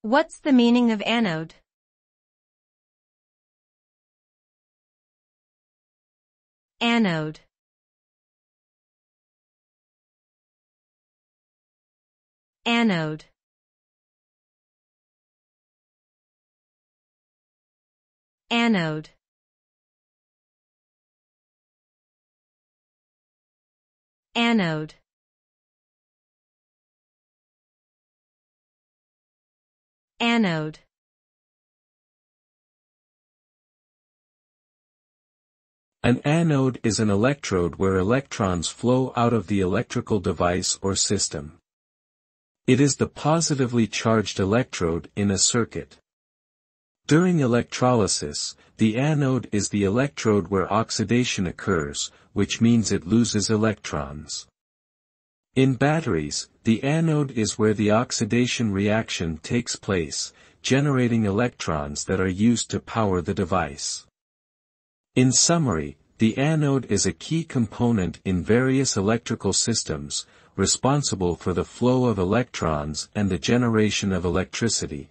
What's the meaning of anode? Anode. Anode. Anode. Anode. Anode. An anode is an electrode where electrons flow out of the electrical device or system. It is the positively charged electrode in a circuit. During electrolysis, the anode is the electrode where oxidation occurs, which means it loses electrons. In batteries, the anode is where the oxidation reaction takes place, generating electrons that are used to power the device. In summary, the anode is a key component in various electrical systems, responsible for the flow of electrons and the generation of electricity.